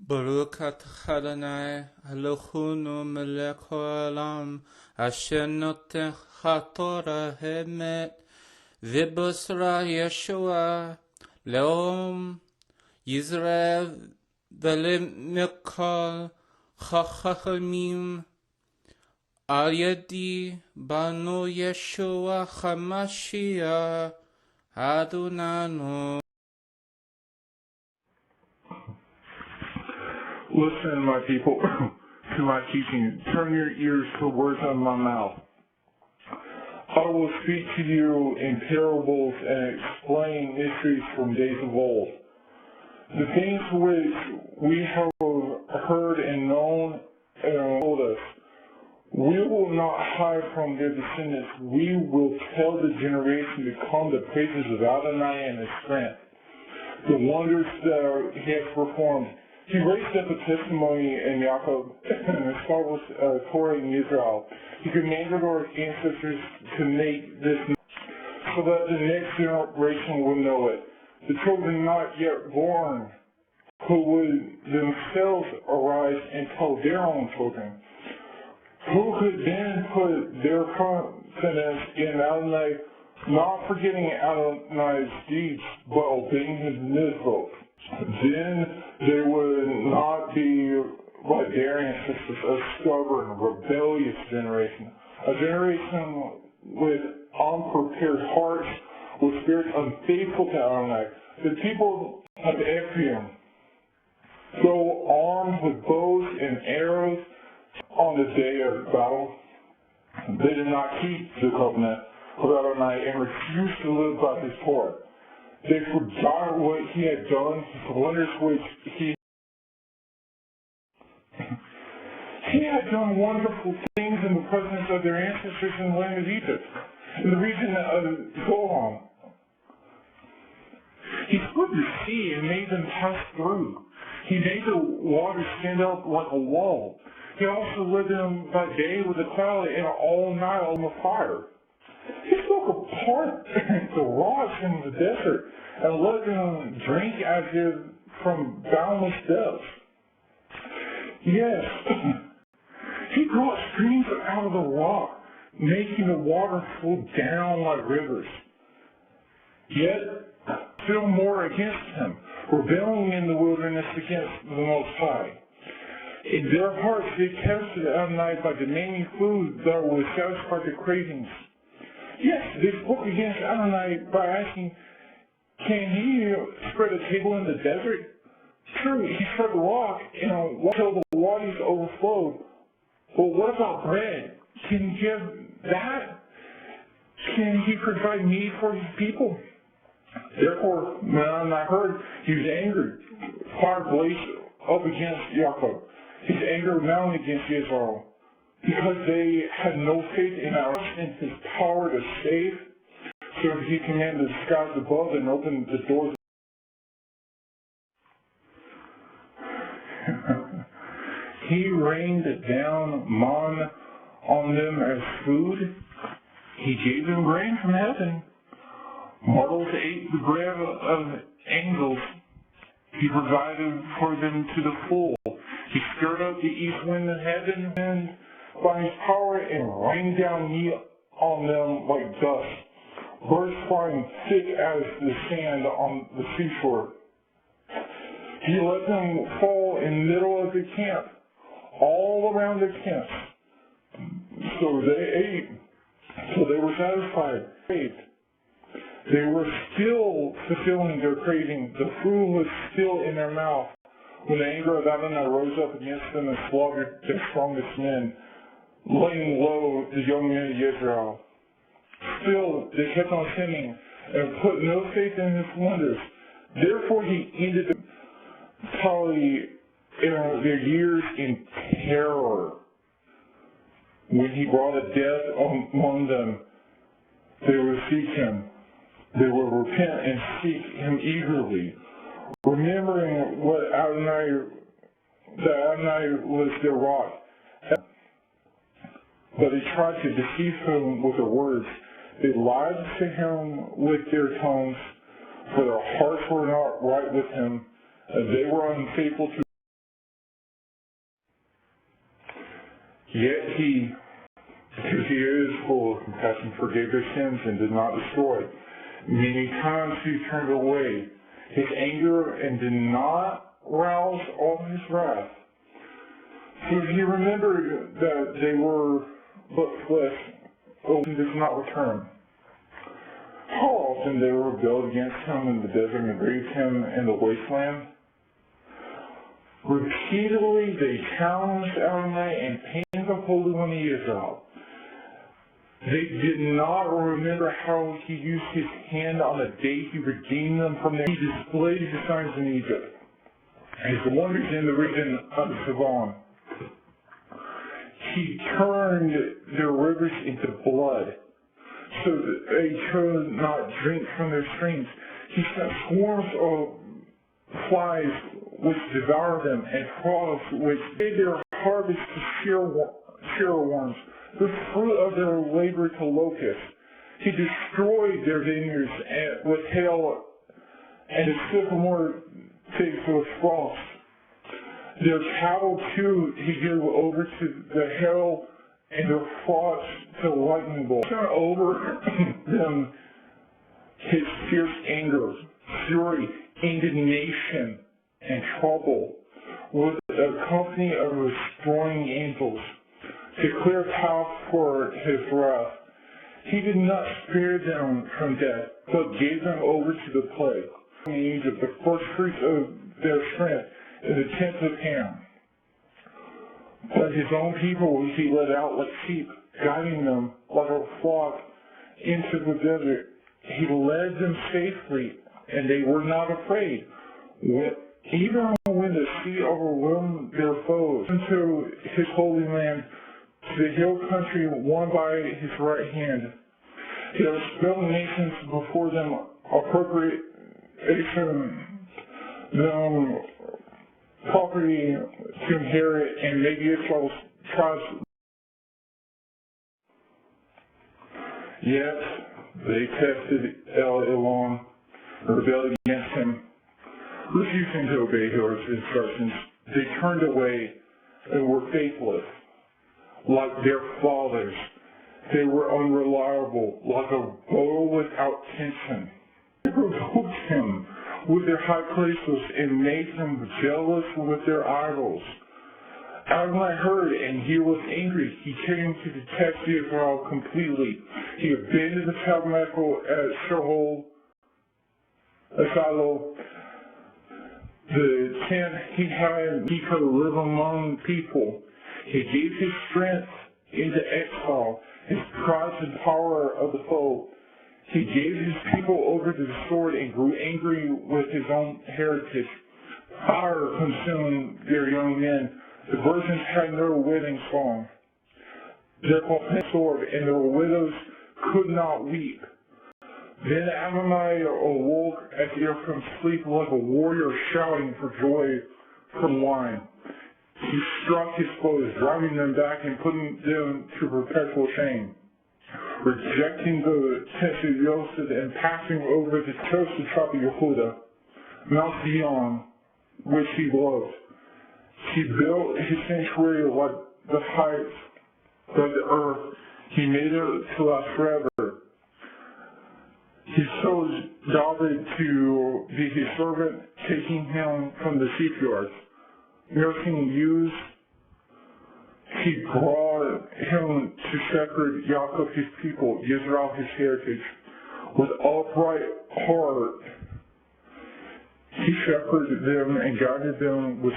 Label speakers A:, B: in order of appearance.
A: Baruch atah Adonai Eloheinu melech haolam asher notech haTorah emet v'bosra Yeshua le'om Yisrael v'lemikol chachamim al yadi banu Yeshua HaMashiach Adonanu.
B: Listen, my people, to my teaching. Turn your ears to the words of my mouth. I will speak to you in parables and explain mysteries from days of old. The things which we have heard and known and told us, we will not hide from their descendants. We will tell the generation to come the praises of Adonai and his strength, the wonders that he has performed. He raised up a testimony in Yaakov and established Torah in Israel. He commanded our ancestors to make this so that the next generation would know it. The children not yet born, who would themselves arise and tell their own children, who could then put their confidence in Adonai, not forgetting Adonai's deeds, but obeying his mitzvot. Then they would not be like their ancestors, a stubborn, rebellious generation, a generation with unprepared hearts, with spirits unfaithful to Adonai. The people of Ephraim go armed with bows and arrows on the day of battle. They did not keep the covenant of Adonai and refused to live by his Torah. They forgot what he had done, the wonders which he had done wonderful things in the presence of their ancestors in the land of Egypt, in the region of Golan. He split the sea and made them pass through. He made the water stand up like a wall. He also led them by day with a cloud and all night on the fire. He spoke apart the rocks in the desert and let them drink as if from boundless depths. Yes, he brought streams out of the rock, making the water flow down like rivers. Yet, still more against him, rebelling in the wilderness against the Most High. In their hearts, they tested Adonai by demanding food that would satisfy their cravings. Yes, they spoke against Adonai by asking, can he spread a table in the desert? True, he spread the rock until the waters overflowed. But what about bread? Can he give that? Can he provide meat for his people? Therefore, when Adonai heard, he was angry. Fire blazed up against Yaakov. His anger mounted against Israel, because they had no faith in his power to save. So he commanded the skies above and opened the doors. He rained down manna on them as food. He gave them grain from heaven. Mortals ate the bread of angels. He provided for them to the full. He stirred up the east wind of heaven and by his power and rained down meat on them like dust, birds flying thick as the sand on the seashore. He let them fall in the middle of the camp, all around the camp. So they ate, so they were satisfied. They were still fulfilling their craving. The food was still in their mouth when the anger of Adonai rose up against them and slaughtered their strongest men, laying low the young men of Israel. Still, they kept on sinning and put no faith in his wonders. Therefore, he ended their years in terror. When he brought a death among them, they would seek him. They would repent and seek him eagerly, remembering that Adonai was their rock. But they tried to deceive him with their words. They lied to him with their tongues, for their hearts were not right with him, and they were unfaithful to Yet he, because he is full of compassion, forgave their sins and did not destroy. Many times he turned away his anger and did not rouse all his wrath. So he remembered that they were but flesh, and does not return. How often they rebelled against him in the desert and grieved him in the wasteland? Repeatedly they challenged Adonai and pained the Holy One of Israel. They did not remember how he used his hand on the day he redeemed them from their. He displayed his signs in Egypt, his wonders in the region of Savon. He turned their rivers into blood, so that they could not drink from their streams. He sent swarms of flies which devoured them, and frogs which made their harvest to shearworms, the fruit of their labor to locusts. He destroyed their vineyards with hail, and the sycamore figs with frost. Their cattle too he gave over to the hail, and their flocks to lightning bolts. He sent over them his fierce anger, fury, indignation, and trouble, with a company of destroying angels, to clear path for his wrath. He did not spare them from death, but gave them over to the plague. In Egypt, the first fruits of their strength, in the tents of Ham. But his own people he led out like sheep, guiding them like a flock into the desert. He led them safely, and they were not afraid. Even when the sea overwhelmed their foes, into his holy land, to the hill country won by his right hand. He expelled nations before them, appropriation them property to inherit, and made Israel's tribes. Yet they tested El Elon, rebelled against him, refusing to obey his instructions. They turned away and were faithless, like their fathers. They were unreliable, like a bow without tension. They provoked him with their high places and made him jealous with their idols. Adonai heard, and he was angry. He came to detest Israel completely. He abandoned the tabernacle at Shiloh, the tent he had, he could live among people. He gave his strength into exile, his pride and power of the foe. He gave his people over to the sword and grew angry with his own heritage. Fire consumed their young men. The virgins had no wedding song. Their sword, and their widows could not weep. Then Adonai awoke as if from sleep, like a warrior shouting for joy from wine. He struck his foes, driving them back and putting them to perpetual shame. Rejecting the tents of Yosef and passing over the coast of tribe of Yehuda, Mount Zion, which he loved. He built his sanctuary like the heights of the earth. He made it to last forever. He chose David to be his servant, taking him from the shipyards. Nursing youths, he brought him to shepherd Yaakov his people, Israel his heritage. With upright heart, he shepherded them and guided them with